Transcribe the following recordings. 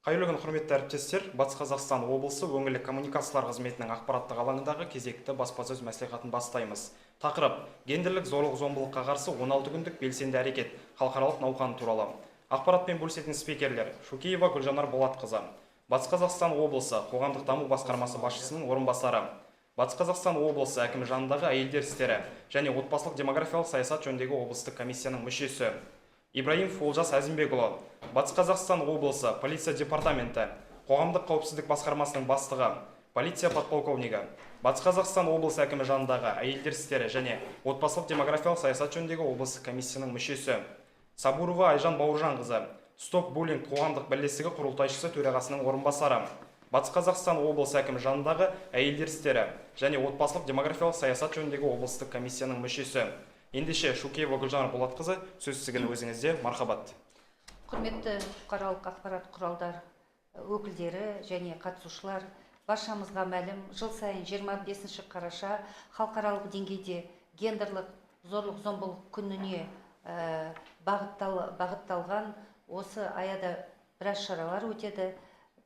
Қайырлы күн, құрметті әріптестер. Батыс Қазақстан облысы өңірлік коммуникациялар қызметінің ақпараттық алаңындағы кезекті баспасөз мәслихатын бастаймыз. Тақырып: гендерлік зорлық-зомбылыққа қарсы 16 күндік белсенді әрекет халықаралық науқаны туралы. Ақпаратпен бөлісетін спикерлер: Шукеева Гүлжанар Болатқызы, Батыс Қазақстан облысы қоғамдық даму басқармасы басшысының орынбасары, Батыс Қазақстан облысы әкімі жанындағы әйелдер істері және отбасылық демографиялық саясат жөніндегі облыстық комиссияның мүшесі, Ибраимов Олжас Әзімбекұлы, Батыс Қазақстан облысы полиция департаменті қоғамдық қауіпсіздік басқармасының бастығы, полиция подполковнигі, Батыс Қазақстан облысы әкімі жанындағы әйелдер істері және отбасылық демографиялық саясат жөніндегі облыстық комиссияның мүшесі, Сабурова Айжан Бауыржанқызы, Стоп буллинг қоғамдық бірлестігі құрылтайшысы төрағасының орынбасары, Батыс Қазақстан облысы әкімі жанындағы әйелдер істері және отбасылық демографиялық саясат жөніндегі облыстық комиссияның мүшесі. Ендеше Шукеева Гүлжанар Болатқызы, сөз сіздің өзіңізде. Мархабат. Құрметті бұқаралық ақпарат құралдар өкілдері және қатысушылар, баршамызға мәлім, жыл сайын 25 қараша халықаралық деңгейде гендерлік зорлық-зомбылық күніне бағытталған осы аяда біраз шаралар өтеді.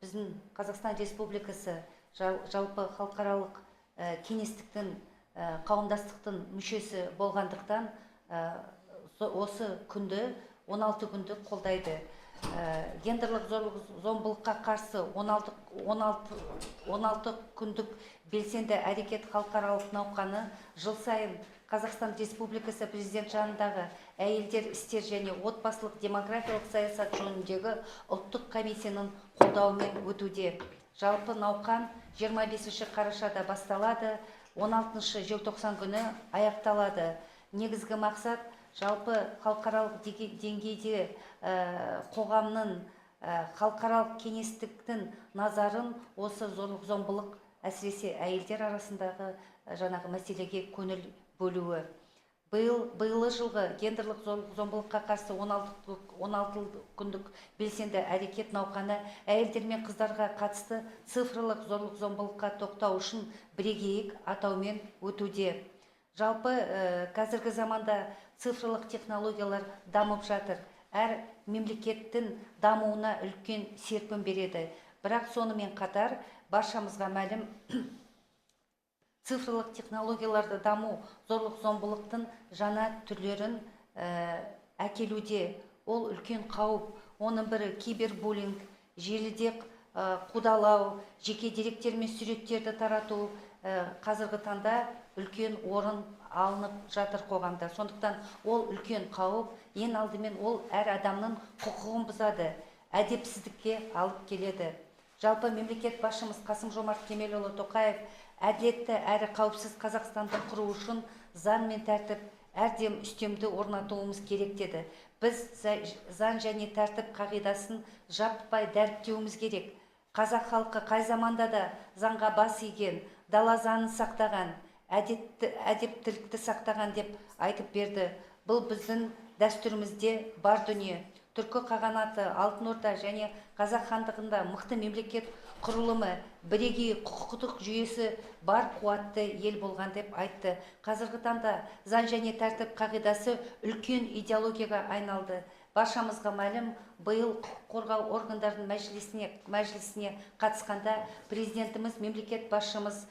Біздің Қазақстан Республикасы жалпы халықаралық кеңестіктің қауымдастықтың мүшесі болғандықтан осы күнді 16 күнді қолдайды. Гендерлік зорлық-зомбылыққа қарсы 16 күндік белсенді әрекет халықаралық науқаны жыл сайын Қазақстан Республикасы президент жанындағы әйелдер істер және отбасылық демографиялық саясат жөніндегі ұлттық комиссияның қолдауымен өтуде. Жалпы науқан 25 қарашада басталады, 16 желтоқсан күні аяқталады. Негізгі мақсат жалпы халықаралық деңгейде қоғамның халықаралық кеңестіктің назарын осы зорлық-зомбылық, әсіресе әйелдер арасындағы жаңағы мәселеге көңіл бөлуі. Биылғы жылғы гендерлік зорлық-зомбылыққа қарсы 16 күндік белсенді әрекет науқаны әйелдер мен қыздарға қатысты цифрлық зорлық-зомбылыққа тоқтау үшін бірегей атаумен өтуде. Жалпы қазіргі заманда цифрлық технологиялар дамып жатыр. Әр мемлекеттің дамуына үлкен серпін береді. Бірақ сонымен қатар баршамызға мәлім, цифрлық технологияларды даму зорлық-зомбылықтың жаңа түрлерін әкелуде. Ол үлкен қауіп. Оның бірі кибербуллинг, желіде қудалау, жеке деректер мен суреттерді тарату қазіргі таңда үлкен орын алынып жатыр қоғамда. Сондықтан ол үлкен қауіп. Ең алдымен ол әр адамның құқығын бұзады, әдепсіздікке алып келеді. Жалпы мемлекет басшымыз Қасым-Жомарт Кемелұлы Тоқаев әділетті әрі қауіпсіз Қазақстанды құру үшін заң мен тәртіп әрдем үстемді орнатуымыз керек деді. Біз заң және тәртіп қағидасын жаппай дәріптеуіміз керек. Қазақ халқы қай заманда да заңға бас иген, дала заңын сақтаған, әдептілікті сақтаған деп айтып берді. Бұл біздің дәстүрімізде бар дүние. Түркі қағанаты, Алтын Орда және Қазақ хандығында мықты мемлекет құрылымы, бірегей құқықтық жүйесі бар қуатты ел болған деп айтты. Қазіргі таңда заң және тәртіп қағидасы үлкен идеологияға айналды. Баршамызға мәлім, биыл құқық қорғау органдарының мәжілісіне қатысқанда президентіміз, мемлекет басшымыз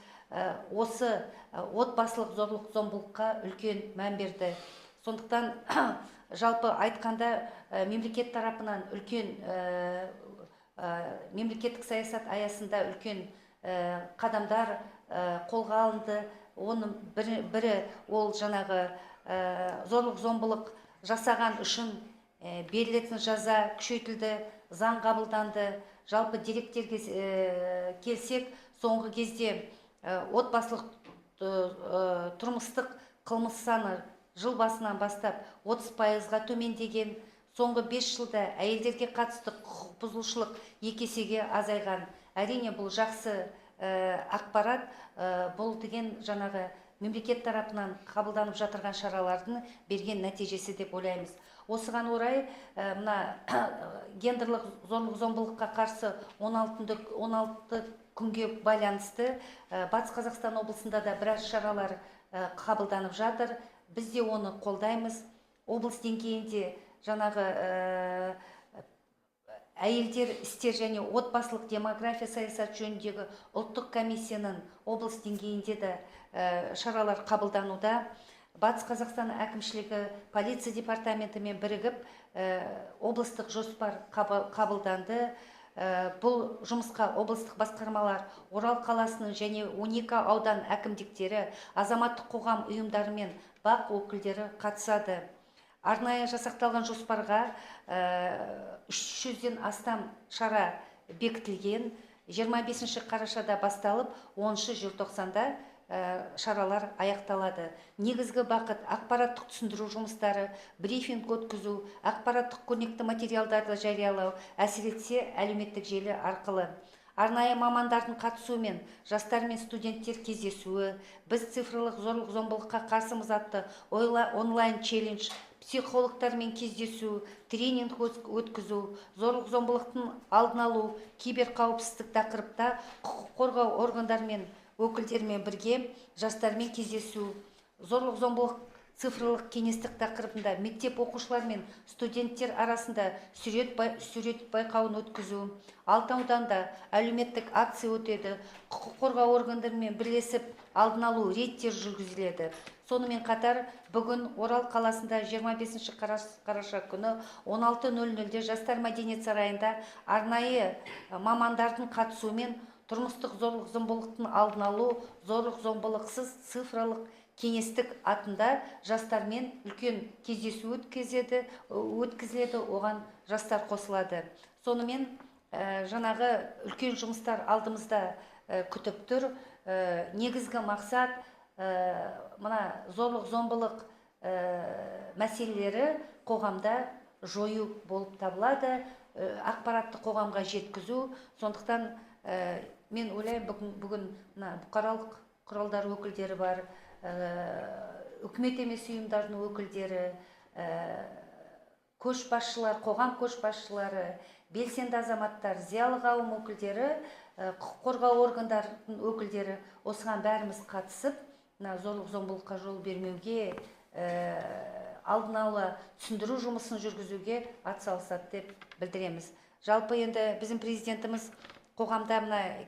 осы отбасылық зорлық-зомбылыққа үлкен мән берді. Сондықтан жалпы айтқанда мемлекет тарапынан үлкен мемлекеттік саясат аясында үлкен қадамдар қолға алынды. Оның бірі ол жаңағы зорлық-зомбылық жасаған үшін берілетін жаза күшейтілді, заң қабылданды. Жалпы деректерге келсек, соңғы кезде отбасылық тұрмыстық қылмыс саны жыл басынан бастап 30%-ға төмендеген. Соңғы 5 жылда әйелдерге қатысты құқық бұзушылық 2 есеге азайған. Әрине бұл жақсы ақпарат. Бұл деген жаңағы мемлекет тарапынан қабылданып жатырған шаралардың берген нәтижесі деп ойлаймыз. Осыған орай мына гендерлік зорлық-зомбылыққа қарсы 16 күнге байланысты Батыс Қазақстан облысында да біраз шаралар қабылданып жатыр. Біз де оны қолдаймыз. Облыс деңгейінде жаңағы әйелдер істер және отбасылық демография саясат жөніндегі ұлттық комиссияның облыс деңгейінде де шаралар қабылдануда. Батыс Қазақстан әкімшілігі полиция департаментімен бірігіп облыстық жоспар қабылданды. Бұл жұмысқа облыстық басқармалар, Орал қаласының және 12 аудан әкімдіктері, азаматтық қоғам ұйымдары мен бақ өкілдері қатысады. Арнайы жасақталған жоспарға 300-ден астам шара бекітілген. 25 қарашада басталып, 10 желтоқсанда шаралар аяқталады. Негізгі бағыт ақпараттық түсіндіру жұмыстары, брифинг өткізу, ақпараттық көрнекті материалдарды жариялау, әсіресе әлеуметтік желі арқылы. Арнайы мамандардың қатысуымен жастар мен студенттер кездесуі, біз цифрлық зорлық-зомбылыққа қарсымыз атты онлайн челлендж, психологтармен кездесу, тренинг өткізу, зорлық-зомбылықтың алдын алу, киберқауіпсіздік тақырыпта құқық қорғау органдарымен өкілдермен бірге жастармен кездесу, зорлық-зомбылық цифрлық кеңестік тақырыбында мектеп оқушылар мен студенттер арасында сурет байқауын өткізу, Алтауданда әлеуметтік акция өтеді, құқық қорғау органдарымен бірлесіп алдын алу рейдтер жүргізіледі. Сонымен қатар бүгін Орал қаласында 25 қараша күні 16:00-де Жастар мәдениет сарайында арнайы мамандардың қатысуымен тұрмыстық зорлық-зомбылықтың алдын алу, зорлық-зомбылықсыз цифрлық кеңестік атында жастармен үлкен кездесу өткізіледі, оған жастар қосылады. Сонымен жаңағы үлкен жұмыстар алдымызда күтіп тұр. Негізгі мақсат мына зорлық-зомбылық мәселелері қоғамда жою болып табылады, ақпаратты қоғамға жеткізу. Сондықтан мен ойлаймын, бүгін бұқаралық құралдар өкілдері бар, үкімет емес ұйымдардың өкілдері, көшбасшылар, қоғам көшбасшылары, белсенді азаматтар, зиялы қауым өкілдері, құқық қорғау органдарының өкілдері осыған бәріміз қатысып, зорлық-зомбылыққа жол бермеуге, алдын ала түсіндіру жұмысын жүргізуге атсалысады деп білдіреміз. Жалпы енді біздің президентіміз қоғамда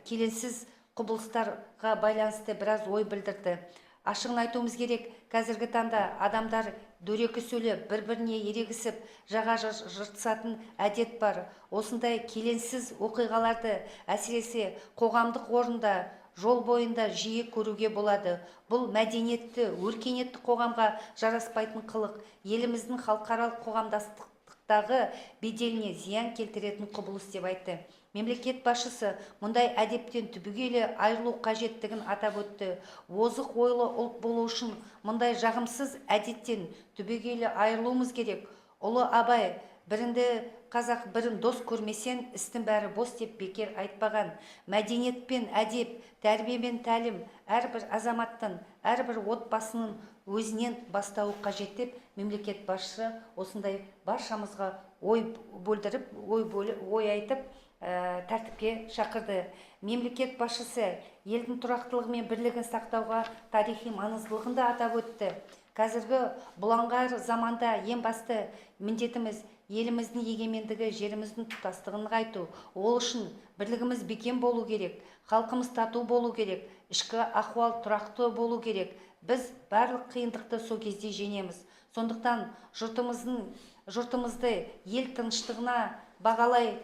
келеңсіз құбылыстарға байланысты біраз ой білдірді. Ашығын айтуымыз керек, қазіргі таңда адамдар дөрекі сөйлеп, бір-біріне ерегісіп, жаға жыртысатын әдет бар. Осындай келеңсіз оқиғаларды әсіресе қоғамдық орында, жол бойында жиі көруге болады. Бұл мәдениетті, өркениетті қоғамға жараспайтын қылық, еліміздің халықаралық қоғамдастықтағы беделіне зиян келтіретін құбылыс деп айтты. Мемлекет басшысы мұндай әдептен түбегейлі айырылу қажеттігін атап өтті. Озық ойлы ұлт болу үшін мұндай жағымсыз әдеттен түбегейлі айырылуымыз керек. Ұлы Абай, бірінді қазақ бірін дос көрмесен, істің бәрі бос деп бекер айтпаған. Мәдениет пен әдеп, тәрбие мен тәлім әрбір азаматтың, әрбір отбасының өзінен бастауы қажет деп мемлекет басшысы осындай баршамызға ой бөлдіріп, ой айтып, тәртіпке шақырды. Мемлекет басшысы елдің тұрақтылығы мен бірлігін сақтауға тарихи маңыздылығын да атап өтті. Қазіргі бұлаңғар заманда ең басты міндетіміз еліміздің егемендігі, жеріміздің тұтастығын нығайту. Ол үшін бірлігіміз бекем болу керек, халқымыз тату болу керек, ішкі ахуал тұрақты болу керек. Біз барлық қиындықты сол кезде жеңеміз. Сондықтан жұртымызды ел тыныштығына бағалай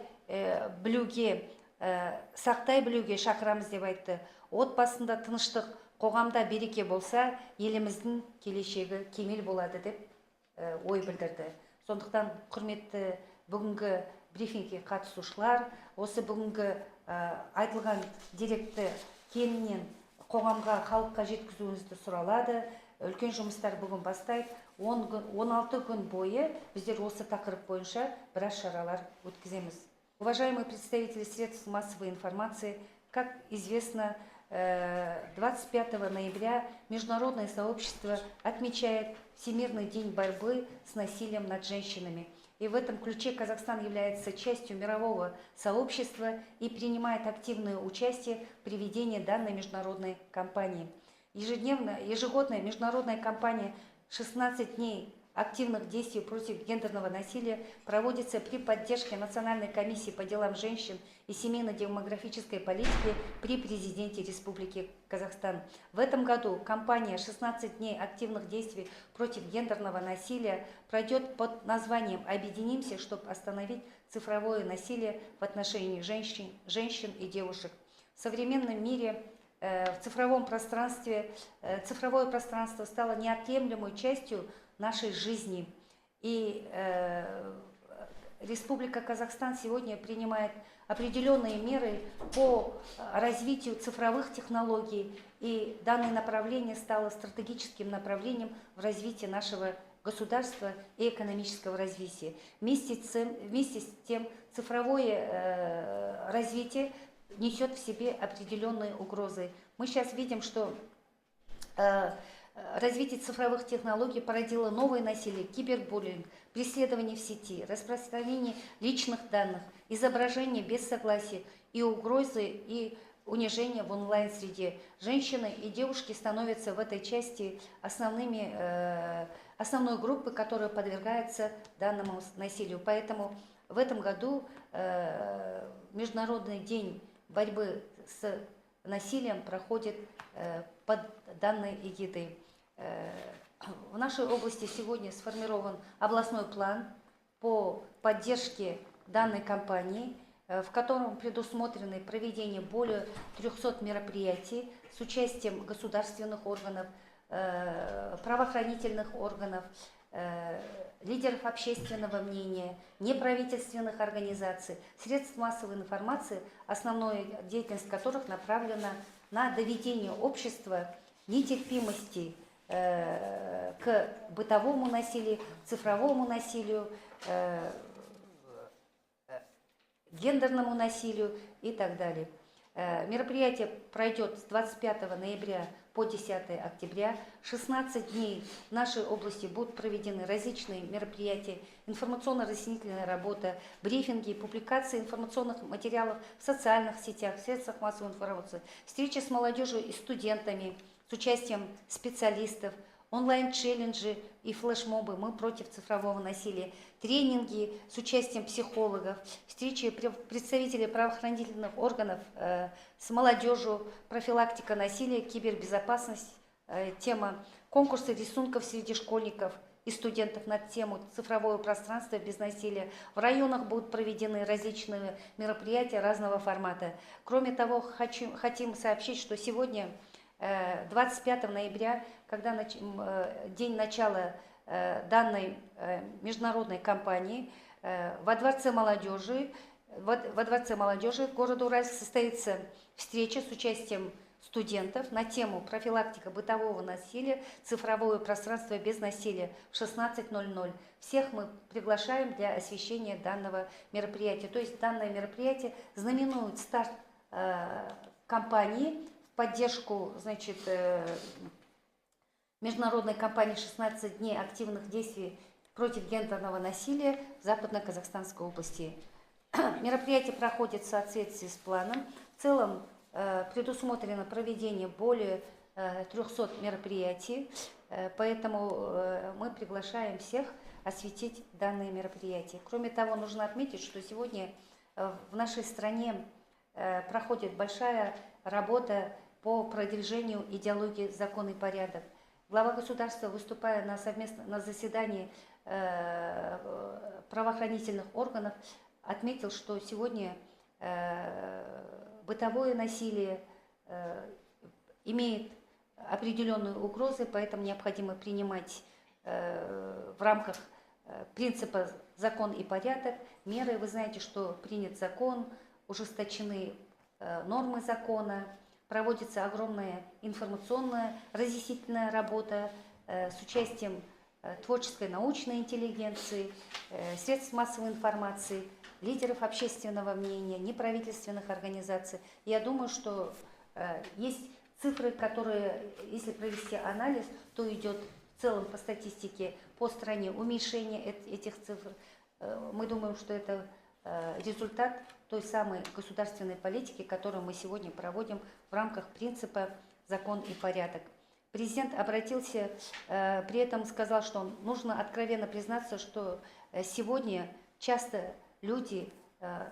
білуге, сақтай білуге шақырамыз деп айтты. Отбасында тыныштық, қоғамда береке болса, еліміздің келешегі кемел болады деп ой білдірді. Сондықтан құрметті бүгінгі брифингке қатысушылар, осы бүгінгі айтылған деректі кеңінен қоғамға, халыққа жеткізуіңізді сұралады. Үлкен жұмыстар бүгін бастайды. 16 күн бойы біздер осы тақырып бойынша біраз шаралар өткіземіз. Уважаемые представители средств массовой информации, как известно, 25 ноября международное сообщество отмечает Всемирный день борьбы с насилием над женщинами. И в этом ключе Казахстан является частью мирового сообщества и принимает активное участие в проведении данной международной кампании. Ежегодная международная кампания «16 дней активных действий против гендерного насилия проводится при поддержке Национальной комиссии по делам женщин и семейно-демографической политики при президенте Республики Казахстан. В этом году кампания «16 дней активных действий против гендерного насилия» пройдет под названием «Объединимся, чтобы остановить цифровое насилие в отношении женщин и девушек». В современном мире в цифровом пространстве, цифровое пространство стало неотъемлемой частью нашей жизни. И Республика Казахстан сегодня принимает определенные меры по развитию цифровых технологий, и данное направление стало стратегическим направлением в развитии нашего государства и экономического развития. Вместе с тем цифровое развитие несет в себе определенные угрозы. Мы сейчас видим, что развитие цифровых технологий породило новое насилие, кибербуллинг, преследование в сети, распространение личных данных, изображение без согласия и угрозы и унижение в онлайн-среде. Женщины и девушки становятся в этой части основной группой, которая подвергается данному насилию. Поэтому в этом году Международный день борьбы с насилием проходит под данной эгидой. В нашей области сегодня сформирован областной план по поддержке данной кампании, в котором предусмотрены проведение более 300 мероприятий с участием государственных органов, правоохранительных органов, лидеров общественного мнения, неправительственных организаций, средств массовой информации, основная деятельность которых направлена на доведение общества нетерпимости к бытовому насилию, цифровому насилию, гендерному насилию и так далее. Мероприятие пройдет с 25 ноября по 10 октября. 16 дней в нашей области будут проведены различные мероприятия, информационно-разъяснительная работа, брифинги, публикации информационных материалов в социальных сетях, в средствах массовой информации, встречи с молодежью и студентами, с участием специалистов, онлайн-челленджи и флешмобы «Мы против цифрового насилия», тренинги с участием психологов, встречи представителей правоохранительных органов с молодежью, профилактика насилия, кибербезопасность, тема конкурса рисунков среди школьников и студентов на тему «Цифровое пространство без насилия». В районах будут проведены различные мероприятия разного формата. Кроме того, хотим сообщить, что сегодня, 25 ноября, когда день начала данной международной кампании, во Дворце молодежи города Уральск состоится встреча с участием студентов на тему «Профилактика бытового насилия, цифровое пространство без насилия» в 16:00. Всех мы приглашаем для освещения данного мероприятия. То есть данное мероприятие знаменует старт кампании в поддержку, значит, международной кампании «16 дней активных действий против гендерного насилия» в Западно-Казахстанской области. Мероприятие проходит в соответствии с планом. В целом предусмотрено проведение более 300 мероприятий, поэтому мы приглашаем всех осветить данные мероприятия. Кроме того, нужно отметить, что сегодня в нашей стране проходит большая работа по продвижению идеологии «Закон и порядок». Глава государства, выступая на заседании правоохранительных органов, отметил, что сегодня бытовое насилие имеет определенные угрозы, поэтому необходимо принимать в рамках принципа «закон и порядок» меры. Вы знаете, что принят закон, ужесточены нормы закона, проводится огромная информационная разъяснительная работа с участием творческой научной интеллигенции, средств массовой информации, лидеров общественного мнения, неправительственных организаций. Я думаю, что есть цифры, которые, если провести анализ, то идет в целом по статистике по стране уменьшение этих цифр. Мы думаем, что это результат той самой государственной политики, которую мы сегодня проводим в рамках принципа «закон и порядок». президент обратился, при этом сказал, что нужно откровенно признаться, что сегодня часто люди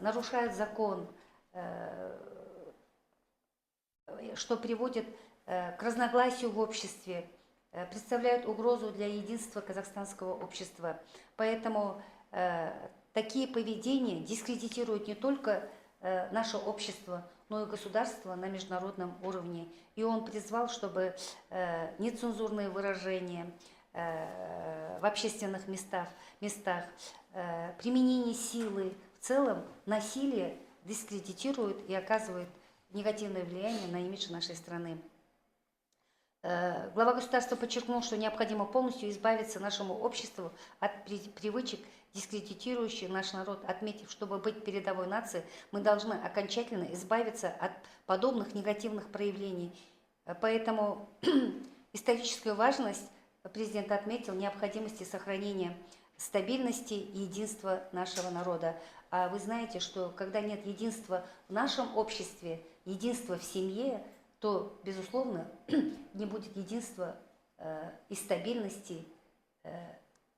нарушают закон, что приводит к разногласию в обществе, представляют угрозу для единства казахстанского общества. Поэтому такие поведения дискредитируют не только наше общество, но и государство на международном уровне. И он призвал, чтобы нецензурные выражения в общественных местах, применение силы, в целом насилие дискредитирует и оказывает негативное влияние на имидж нашей страны. Глава государства подчеркнул, что необходимо полностью избавиться нашему обществу от привычек, дискредитирующих наш народ, отметив, чтобы быть передовой нацией, мы должны окончательно избавиться от подобных негативных проявлений. Поэтому историческую важность президент отметил необходимости сохранения стабильности и единства нашего народа. А вы знаете, что когда нет единства в нашем обществе, единства в семье, то, безусловно, не будет единства и стабильности,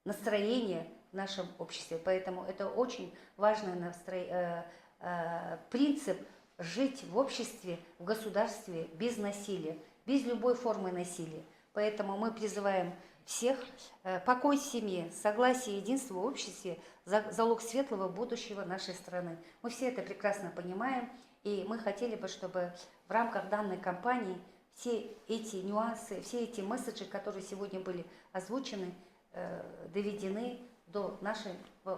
настроения в нашем обществе. Поэтому это очень важный принцип жить в обществе, в государстве без насилия, без любой формы насилия. Поэтому мы призываем всех покой в семье, согласие, единство в обществе, залог светлого будущего нашей страны. Мы все это прекрасно понимаем, и мы хотели бы, чтобы в рамках данной кампании все эти нюансы, все эти месседжи, которые сегодня были озвучены, доведены до нашего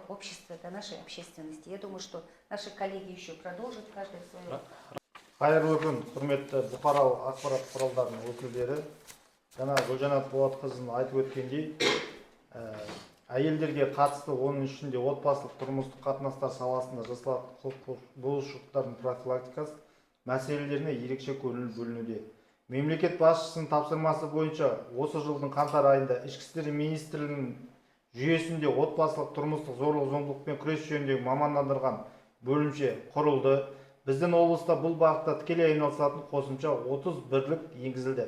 общества, до нашей общественности. Я думаю, что наши коллеги еще продолжат каждый свое. Қайырлы күн, құрметті бұқаралық ақпарат құралдарының өкілдері. Жаңа Гүлжанат Болатқызының айтып өткендей, әйелдерге қатысты, оның ішінде отбасылық тұрмыстық қатынастар саласында жасалатын құқық бұзушылықтардың профилактикасы мәселелеріне ерекше көңіл бөлінуде. Мемлекет басшысының тапсырмасы бойынша осы жылдың қаңтар айында Ішкі істер министрлігінің жүйесінде отбасылық тұрмыстық зорлық-зомбылықпен күрес жөніндегі мамандандырылған бөлімше құрылды. Біздің облыста бұл бағытта тікелей айналысатын қосымша 30 бірлік енгізілді.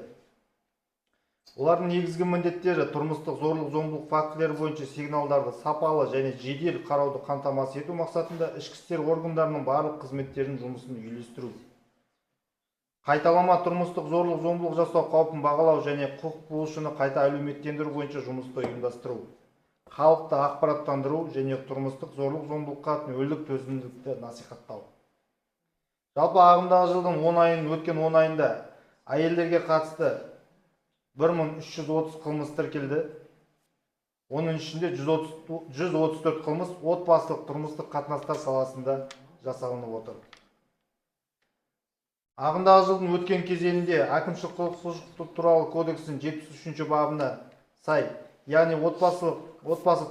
Олардың негізгі міндеттері тұрмыстық зорлық-зомбылық фактілері бойынша сигналдарды сапалы және жедел қарауды қамтамасыз ету мақсатында ішкі істер органдарының барлық қызметтерінің жұмысын үйлестіру. Қайталама тұрмыстық зорлық-зомбылық жасау қаупін бағалау және құқық бұзушыны қайта әлеуметтендіру бойынша жұмысты ұйымдастыру. Халықты ақпараттандыру және тұрмыстық зорлық-зомбылыққа нөлдік төзімділікті насихаттау. Жалпы ағымдағы жылдың өткен 10 айында әйелдерге қатысты 1330 қылмыс тіркелді. Оның ішінде 134 қылмыс отбасылық тұрмыстық қатынастар саласында жасалынып отыр. Ағымдағы жылдың өткен кезеңінде әкімшілік құқық бұзушылық туралы кодекстің 73-ші бабына сай, яғни отбасы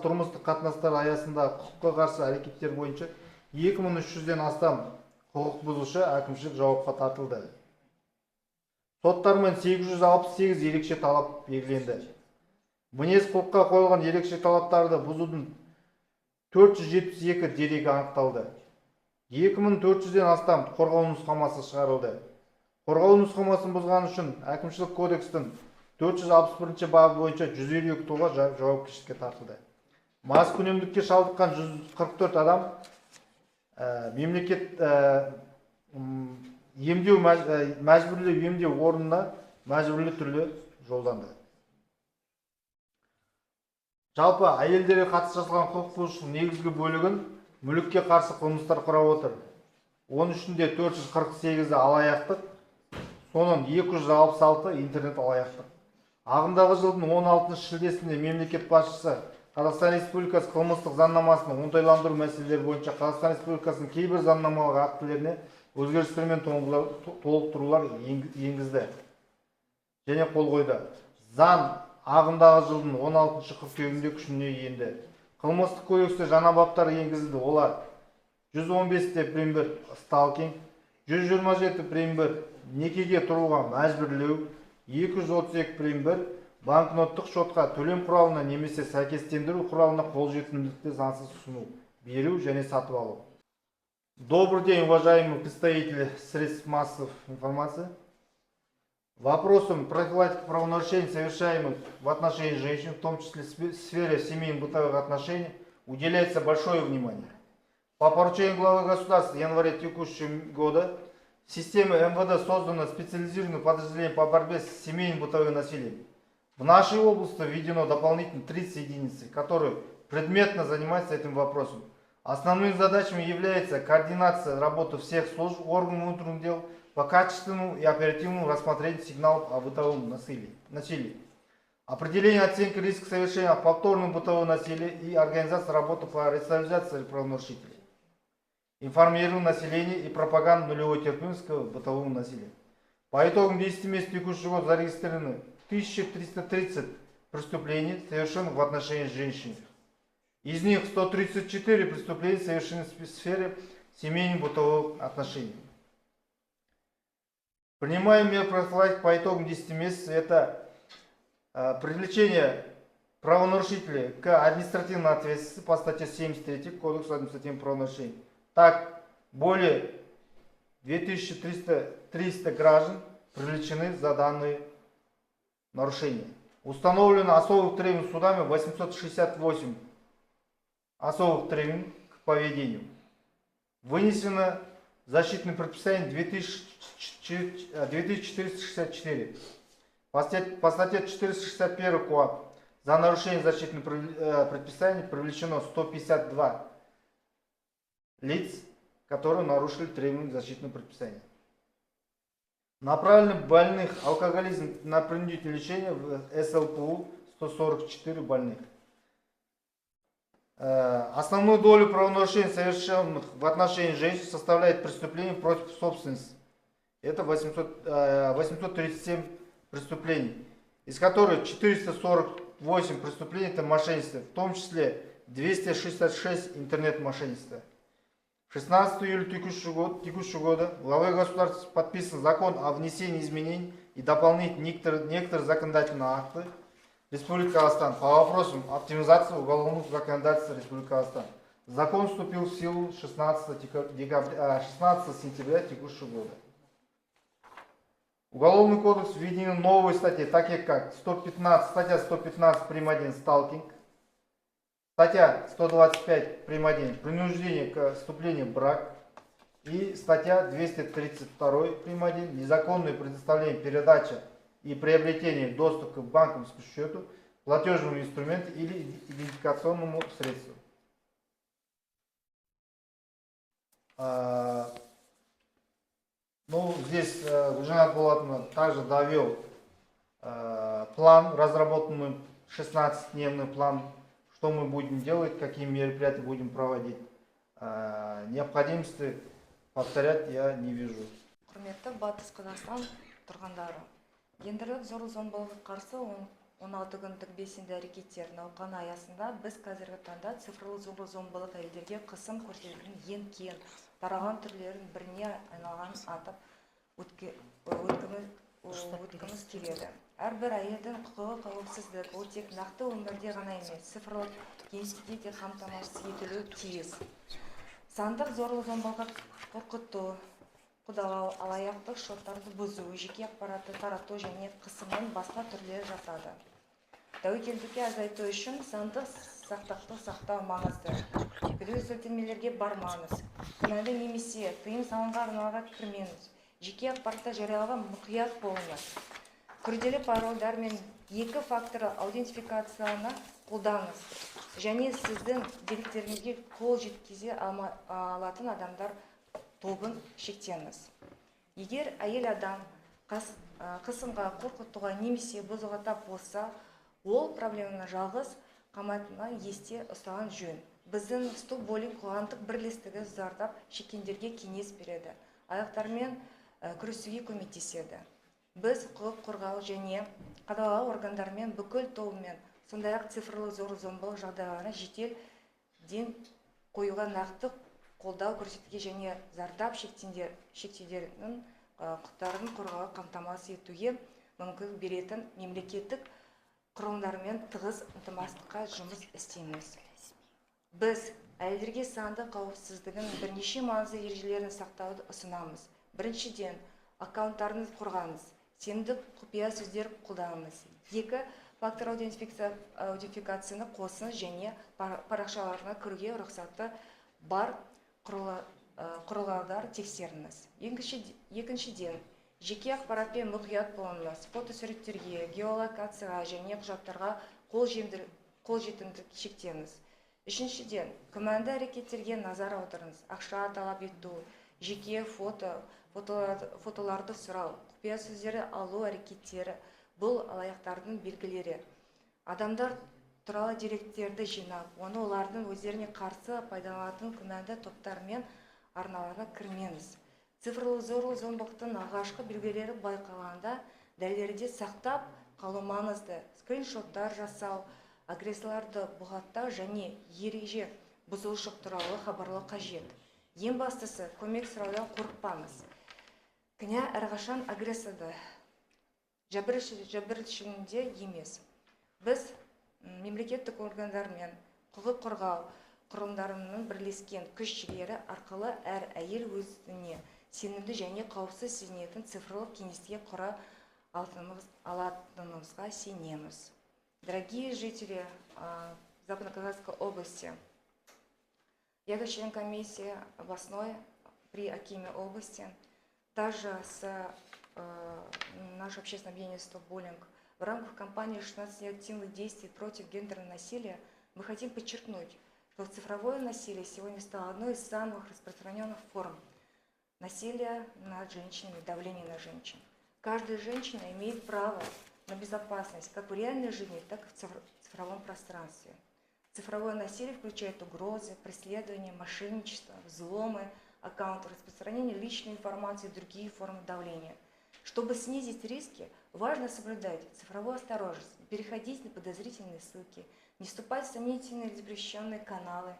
тұрмыстық қатынастар аясында құқыққа қарсы әрекеттер бойынша 2300-ден астам құқық бұзушы әкімшілік жауапқа тартылды. Соттармен 868 ерекше талап белгіленді. Мінез құлыққа қойылған ерекше талаптарды бұзудың 472 дерегі анықталды. 2400-ден астам қорғау нұсқамасы шығарылды. Қорғау нұсқамасын бұзған үшін әкімшілік кодекстің 461 бабы бойынша 152 тұлға жауапкершілікке тартылды. Маскүнемдікке шалдыққан 144 адам мемлекет мәжбүрлі емдеу орнына мәжбүрлі түрде жолданды. Жалпы әйелдерге қатысты жасалған құқық бұзушылықтың негізгі бөлігін мүлікке қарсы қылмыстар құрап отыр. Оның ішінде 448-і алаяқтық, соның 266 интернет алаяқтық. Ағымдағы жылдың 16 шілдесінде мемлекет басшысы Қазақстан Республикасы қылмыстық заңнамасының оңтайландыру мәселелері бойынша Қазақстан Республикасының кейбір заңнамалық актілеріне өзгерістер мен толықтырулар енгізді және қол қойды. Заң ағымдағы жылдың 16 қыркүйегінде күшіне енді. Қылмыстық кодексте жаңа баптар енгізілді. Олар 115-те прим. 1 сталкинг, 127 прим. 1 некеге тұруға мәжбүрлеу, 232 прим. 1 банкноттық шотқа төлем құралына немесе сәйкестендіру құралына қолжетімділікті заңсыз ұсыну, беру және сатып алу. Добрый день, уважаемые представители средств массовой информации. Вопросам профилактики правонарушений, совершаемых в отношении женщин, в том числе в сфере семейно-бытовых отношений, уделяется большое внимание. По поручению главы государства в январе текущего года в системе МВД создано специализированное подразделение по борьбе с семейно-бытовым насилием. В нашей области введено дополнительно 30 единиц, которые предметно занимаются этим вопросом. Основными задачами является координация работы всех служб органов внутренних дел по качественному и оперативному рассмотрению сигналов о бытовом насилии, определение оценки риска совершения повторного бытового насилия и организация работы по ресоциализации правонарушителей, информирование населения и пропаганда нулевой терпимости к бытовому насилию. По итогам 10 месяцев текущего года зарегистрированы 1330 преступлений, совершенных в отношении женщин. Из них 134 преступления совершены в сфере семейно-бытовых отношений. Принимаем меры профилактики по итогам 10 месяцев. Это привлечение правонарушителей к административной ответственности по статье 73 Кодекса административных правонарушений. Так, более 2300 граждан привлечены за данные нарушения. Установлено особых требований судами 868 особых требований к поведению. Вынесено защитное предписание 2464. По статье 461 КоАП за нарушение защитных предписаний привлечено 152 лиц, которые нарушили требования защитного предписания. Направлены больных алкоголизм на принудительное лечение в СЛПУ 144 больных. Основную долю правонарушений, совершенных в отношении женщин, составляет преступление против собственности. Это 837 преступлений, из которых 448 преступлений это мошенничество, в том числе 266 интернет-мошенничества. 16 июля текущего года главой государства подписан закон о внесении изменений и дополнении некоторых законодательных актов Республики Казахстан по вопросам оптимизации уголовного законодательства Республики Казахстан. Закон вступил в силу 16 сентября текущего года. Уголовный кодекс введены новые статьи, такие как статья 115 прим.1 сталкинг, статья 125 прим.1 принуждение к вступлению в брак и статья 232 прим.1 незаконное предоставление, передача и приобретение доступа к банковскому счету, платежному инструменту или идентификационному средству. Здесь Гульжанат Булатовна также довел план, разработанный 16-дневный план, что мы будем делать, какие мероприятия будем проводить. Необходимости повторять я не вижу. Құрметті Батыс Қазақстан тұрғындары, гендерлік зорлық-зомбылыққа қарсы 16 күндік белсенді әрекеттер науқаны аясында біз қазіргі таңда цифрлық зорлық-зомбылық әйелдерге қысым көрсетудің ең кең тараған түрлерін біріне айналғанын атап өткіміз келеді. Әрбір әйелдің құқығы қауіпсіздік, ол тек нақты өмірде ғана емес, цифрлық кеңістікте де қамтамасыз етілуі тиіс. Сандық зорлық-зомбылыққа қорқыту, қудалау, алаяқтық, шоттарды бұзу, жеке ақпаратты тарату және қысымның басқа түрлері жатады. Тәуекелдікке азайту үшін сандық сақтақты сақтау маңызды. Біреу сілтемелерге бармаңыз. Күмәнді немесе тыйым салынған арналарға кірмеңіз. Жеке ақпаратты жариялауға мұқият болыңыз. Күрделі паролдар мен екі факторы аутентификацияны қолданыңыз. Және сіздің деректеріңізге қол жеткізе алатын адамдар тобын шектеңіз. Егер әйел адам қысымға, қорқытуға немесе бұзуға тап болса, ол проблеманы жалғыз қаматына есте ұстаған жөн. Біздің Стокгольм қоғамдық бірлестігі зардап шеккендерге кеңес береді, аяқтармен күресуге көмектеседі. Біз құқық қорғау және қадағалау органдарымен бүкіл тобымен, сондай-ақ цифрлық зорлық-зомбылық жағдайларына жедел ден қоюға нақты қолдау көрсетуге және зардап шеккендердің құқықтарын қорғауға қамтамасыз етуге мүмкіндік беретін мемлекеттік құрылымдармен тығыз ынтымақтастыққа жұмыс істейміз. Біз әйелдерге сандық қауіпсіздігін бірнеше маңызды ережелерін сақтауды ұсынамыз. Біріншіден, аккаунттарыңызды қорғаңыз. сенімді құпия сөздер қолданыңыз. 2. Фактор аутентификацияны қосыңыз және парақшаларына кіруге рұқсаты бар құрылғыларды тексеріңіз. Екіншіден, жеке ақпаратпен мұқият болыңыз. Фотосуреттерге, геолокацияға және құжаттарға қолжетімділікті шектеңіз. Үшіншіден, күмәнді әрекеттерге назар аударыңыз. Ақша талап ету, жеке фотоларды сұрау, құпия сөздерді алу әрекеттері бұл алаяқтардың белгілері. Адамдар туралы деректерді жинап, оны олардың өздеріне қарсы пайдаланатын күмәнді топтар мен арналарына кірмеңіз. Цифрлы зорлық-зомбылықтың алғашқы белгілері байқалғанда дәлелдерді сақтап қалу маңызды. Скриншоттар жасау, агрессорларды бұғаттау және ереже бұзушылық туралы хабарлау қажет. Ең бастысы, көмек сұраудан қорықпаңыз. Кінә әрқашан агрессорды жәбірленушіде емес. Біз мемлекеттік органдар мен құқық қорғау құрылымдарының бірлескен күш-жігері арқылы әр әйел өзіне сенімді және қауіпсіз сезінетін цифрлық кеңістікте құра алатынымызға сенеміз. Дорогие жители Западно-Казахстанской области, я как член комиссии областной при Акиме области, также с нашей общественной объединение «Стоп-буллинг» в рамках кампании 16 активных действий против гендерного насилия мы хотим подчеркнуть, что цифровое насилие сегодня стало одной из самых распространенных форм насилия над женщинами, давления на женщин. Каждая женщина имеет право на безопасность как в реальной жизни, так и в цифровом пространстве. Цифровое насилие включает угрозы, преследования, мошенничество, взломы аккаунтов, распространение личной информации и другие формы давления. Чтобы снизить риски, важно соблюдать цифровую осторожность, переходить на подозрительные ссылки, не вступать в сомнительные или запрещенные каналы,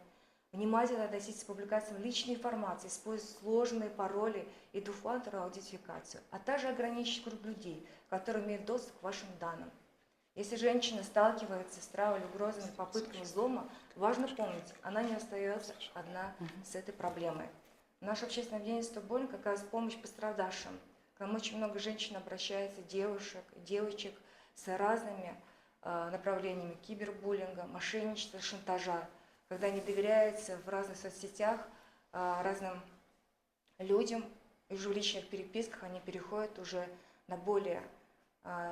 внимательно относиться к публикациям личной информации, использовать сложные пароли и двухфакторную аутентификацию, а также ограничить круг людей, которые имеют доступ к вашим данным. Если женщина сталкивается с травлей, угрозами, попытками взлома, важно помнить, она не остается одна с этой проблемой. Наша общественная объединение «Стоп-буллинг» оказывает помощь пострадавшим. К нам очень много женщин обращается, девушек, девочек с разными направлениями кибербуллинга, мошенничества, шантажа, когда они доверяются в разных соцсетях разным людям, и уже в личных переписках они переходят уже на более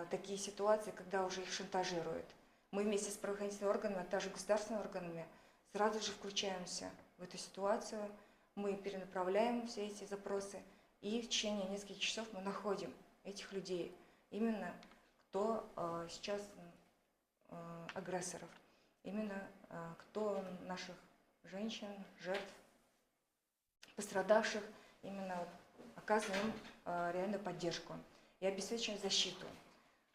такие ситуации, когда уже их шантажируют. Мы вместе с правоохранительными органами, а также государственными органами сразу же включаемся в эту ситуацию, мы перенаправляем все эти запросы, и в течение нескольких часов мы находим этих людей, именно кто сейчас агрессоров, именно кто наших женщин, жертв, пострадавших, именно оказываем реальную поддержку и обеспечиваем защиту.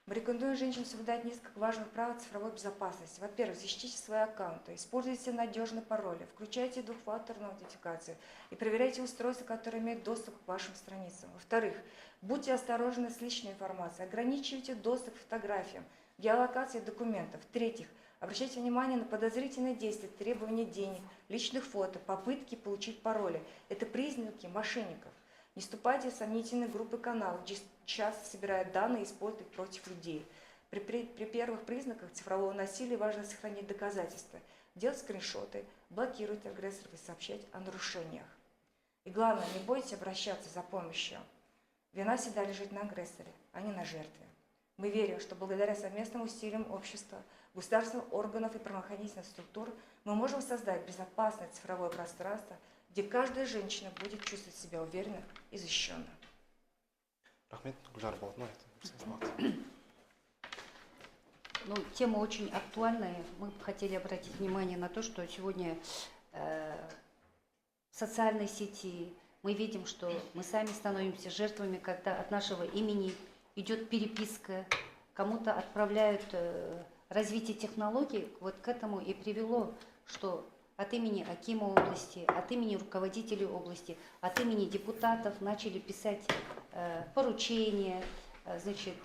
Мы рекомендуем женщинам соблюдать несколько важных правил цифровой безопасности. Во-первых, защитите свои аккаунты, используйте надежные пароли, включайте двухфакторную аутентификацию и проверяйте устройства, которые имеют доступ к вашим страницам. Во-вторых, будьте осторожны с личной информацией, ограничивайте доступ к фотографиям, геолокации документов. В-третьих, обращайте внимание на подозрительные действия, требования денег, личных фото, попытки получить пароли. Это признаки мошенников. Не вступайте в сомнительные группы каналов, где часто собирают данные и используют их против людей. При первых признаках цифрового насилия важно сохранить доказательства, делать скриншоты, блокировать агрессоров и сообщать о нарушениях. И главное, не бойтесь обращаться за помощью. Вина всегда лежит на агрессоре, а не на жертве. Мы верим, что благодаря совместным усилиям общества, государственных органов и правоохранительных структур мы можем создать безопасное цифровое пространство, где каждая женщина будет чувствовать себя уверенно и защищенно. Ну, тема очень актуальная. Мы хотели обратить внимание на то, что сегодня в социальной сети мы видим, что мы сами становимся жертвами, когда от нашего имени идет переписка, кому-то отправляют развитие технологий. Вот к этому и привело, что от имени Акима области, от имени руководителей области, от имени депутатов начали писать поручения, значит,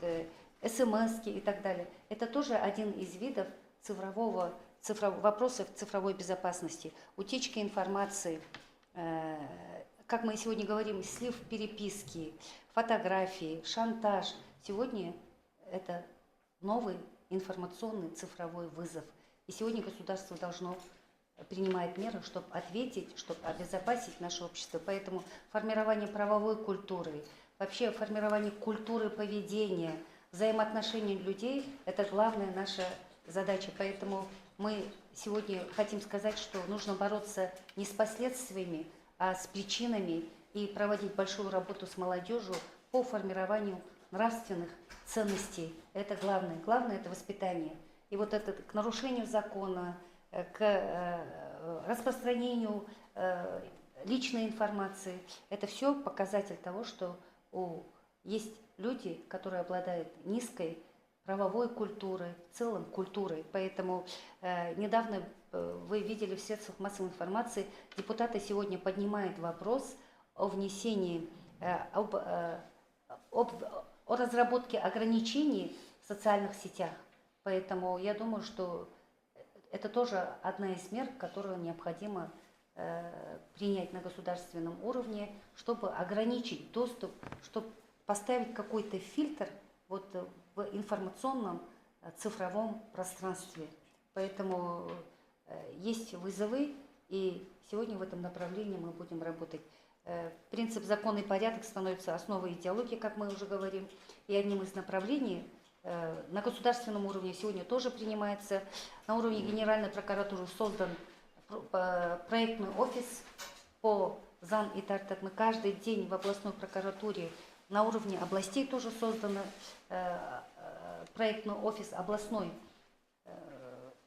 СМС-ки и так далее. Это тоже один из видов вопросов цифровой безопасности. Утечка информации, как мы сегодня говорим, слив переписки, фотографии, шантаж. Сегодня это новый информационный цифровой вызов. И сегодня государство должно принимать меры, чтобы ответить, чтобы обезопасить наше общество. Поэтому формирование правовой культуры, вообще формирование культуры поведения, взаимоотношений людей – это главная наша задача. Поэтому мы сегодня хотим сказать, что нужно бороться не с последствиями, а с причинами и проводить большую работу с молодежью по формированию нравственных ценностей. Это главное. Главное – это воспитание. И вот это к нарушению закона, к распространению личной информации. Это все показатель того, что есть люди, которые обладают низкой правовой культурой, в целом культурой. Поэтому недавно вы видели в средствах массовой информации, депутаты сегодня поднимают вопрос о внесении, о разработке ограничений в социальных сетях. Поэтому я думаю, что это тоже одна из мер, которую необходимо принять на государственном уровне, чтобы ограничить доступ, чтобы поставить какой-то фильтр вот в информационном цифровом пространстве. Поэтому есть вызовы, и сегодня в этом направлении мы будем работать. Принцип закон и порядок становится основой идеологии, как мы уже говорим, и одним из направлений на государственном уровне сегодня тоже принимается. На уровне Генеральной прокуратуры создан проектный офис по ЗАН и Тартак. Мы каждый день в областной прокуратуре, на уровне областей тоже создан проектный офис областной,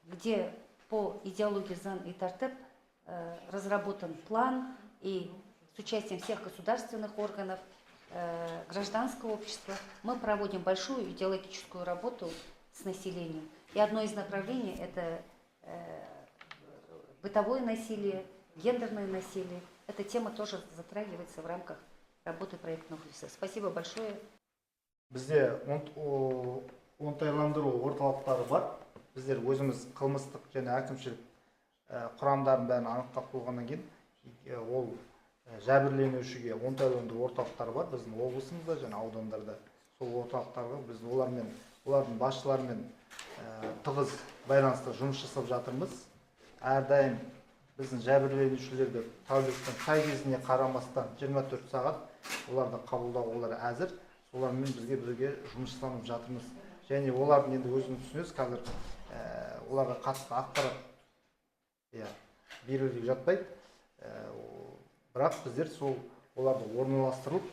где по идеологии ЗАН и Тартак разработан план, и с участием всех государственных органов, гражданского общества мы проводим большую идеологическую работу с населением. И одно из направлений – это бытовое насилие, гендерное насилие. Эта тема тоже затрагивается в рамках работы проектного офиса. Спасибо большое. Бізде оңтайландыру орталықтары бар. Біздер өзіміз қылмыстық және әкімшілік құрамдарын бәрін анықтап қойғаннан кейін ол жәбірленушіге оңтайландыру орталықтары бар біздің облысымызда және аудандарда. Сол орталықтарға біз олардың басшыларымен тығыз байланыста жұмыс жасап жатырмыз. Әрдайым біздің жәбірленушілерді тәуліктің қай кезіне қарамастан 24 сағат оларды қабылдауға олар әзір. Олармен бізге бірге жұмыс жасап жатырмыз. Және олардың енді өзіңіз түсінесіз, қазір оларға қатысты ақпарат беріліп жатпайды. Бірақ біздер сол оларды орналастырып,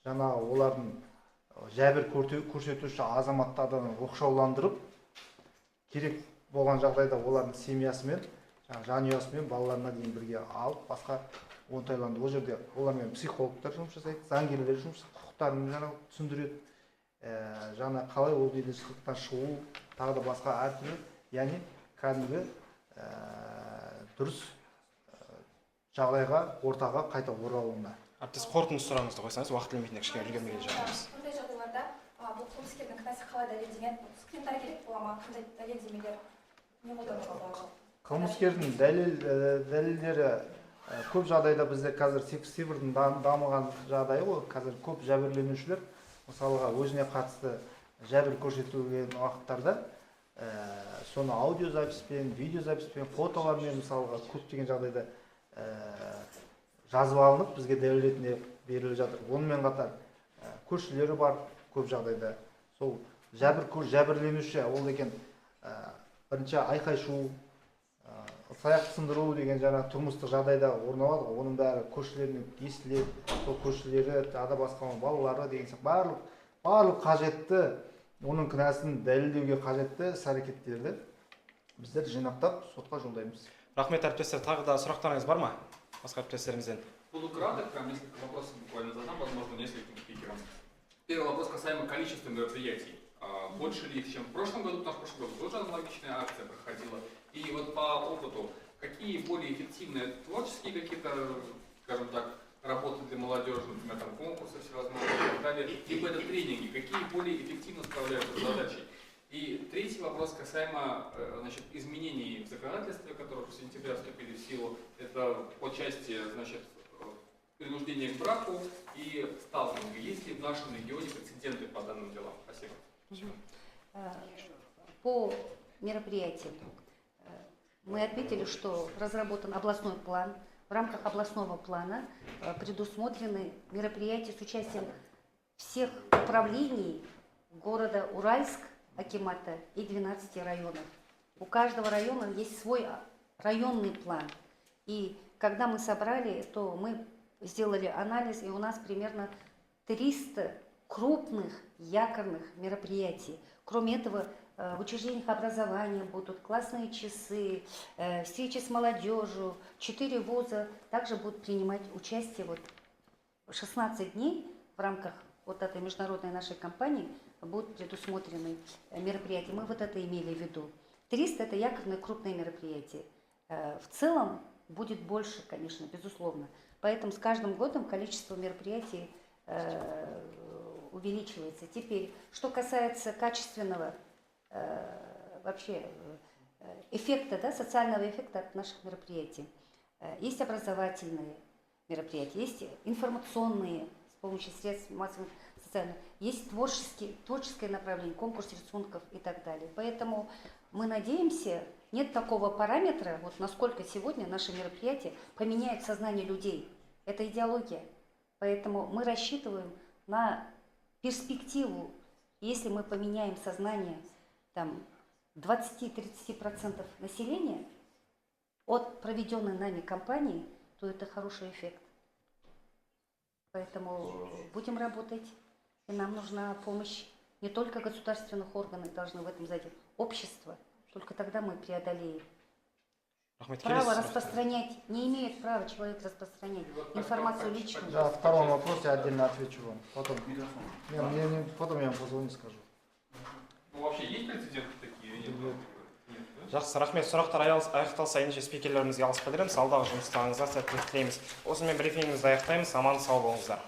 жаңа олардың жәбір көрсетуші азаматтардан оқшауландырып, керек болған жағдайда олардың семьясымен, жанұясымен, балаларына дейін бірге алып, басқа оңтайланды. Ол жерде олармен психологтар жұмыс жасайды, заңгерлер жұмыс құқықтарын түсіндіреді, жаңа қалай ол беделсіздіктен шығу, тағы да басқа әртүрлі, яғни кәдімгі дұрыс жағдайға, ортаға қайта оралуына. Әріптес, қорытынды сұрағыңызды қойсаңыз, уақыт лимитіне кішкене үлгермей келе жатырмыз. Қандай жағдайларда бұл қылмыскердің кінәсі қалай дәлелденеді? Схемдар керек бола ма? Қандай дәлелдемелер не қолдануға болады? Қылмыскердің дәлелдері көп жағдайда бізде қазір цифрдың дамыған жағдайы ғой. Қазір көп жәбірленушілер мысалға өзіне қатысты жәбір көрсетілген уақыттарда соны аудиозаписпен, видеозаписпен, фотолармен мысалға көптеген жағдайда жазып алынып бізге дәлел ретінде беріліп жатыр. Онымен қатар көршілері бар көп жағдайда. Сол жәбірленуші ол деген бірінші айқай шу, саяқ сындыру деген жаңа тұрмыстық жағдайда орын алады. Оның бәрі көршілерінің естіледі, сол көршілері, тағы басқа балалары деген сияқты барлық қажетті, оның кінәсін дәлелдеуге қажетті іс-әрекеттерді біздер жинақтап сотқа жолдаймыз. Рахмет, әріптестер, тағы да сұрақтарыңыз бар ма? Басқа әріптестерімізден. Буду краток, прям несколько вопросов буквально задам, возможно, нескольким спикерам. Первый вопрос касаемо количества мероприятий. Больше ли их, чем в прошлом году, потому что в прошлом году тоже аналогичная акция проходила. И вот по опыту, какие более эффективные творческие какие-то, скажем так, работы для молодежи, например, там конкурсы всевозможные и так далее, либо это тренинги, какие более эффективно справляются с задачей? И третий вопрос касаемо изменений в законодательстве, которые в сентябре вступили в силу. Это по части принуждения к браку и сталкинга. Есть ли в нашем регионе прецеденты по данным делам? Спасибо. По мероприятиям мы отметили, что разработан областной план. В рамках областного плана предусмотрены мероприятия с участием всех управлений города Уральск, акимата и 12 районов. У каждого района есть свой районный план. И когда мы собрали, то мы сделали анализ, и у нас примерно 300 крупных якорных мероприятий. Кроме этого, в учреждениях образования будут классные часы, встречи с молодежью, 4 вуза также будут принимать участие. 16 дней в рамках вот этой международной нашей кампании будут предусмотрены мероприятия. Мы вот это имели в виду. 300 – это якорные крупные мероприятия. В целом будет больше, конечно, безусловно. Поэтому с каждым годом количество мероприятий увеличивается. Теперь, что касается качественного вообще эффекта, да, социального эффекта от наших мероприятий. Есть образовательные мероприятия, есть информационные с помощью средств массовых социальных, есть творческое направление, конкурс рисунков и так далее. Поэтому мы надеемся, нет такого параметра, вот насколько сегодня наши мероприятия поменяют сознание людей. Это идеология. Поэтому мы рассчитываем на перспективу. Если мы поменяем сознание 20-30% населения от проведенной нами кампании, то это хороший эффект. Поэтому будем работать, и нам нужна помощь не только государственных органов, должны в этом задействовать, общество. Только тогда мы преодолеем. Право распространять, не имеет права человек распространять информацию личную. Да, второй вопрос я отдельно отвечу вам. Потом я вам позвоню, скажу. Ну, вообще есть прецеденты такие или нет? Жақсы, рахмет. Сұрақтар аяқталса, ендеше спикерлерімізге алғыс білдіреміз. Алдағы жұмыстарыңызға сәттілік тілейміз. Осымен брифингімізді аяқтаймыз. Аман сау болыңыздар.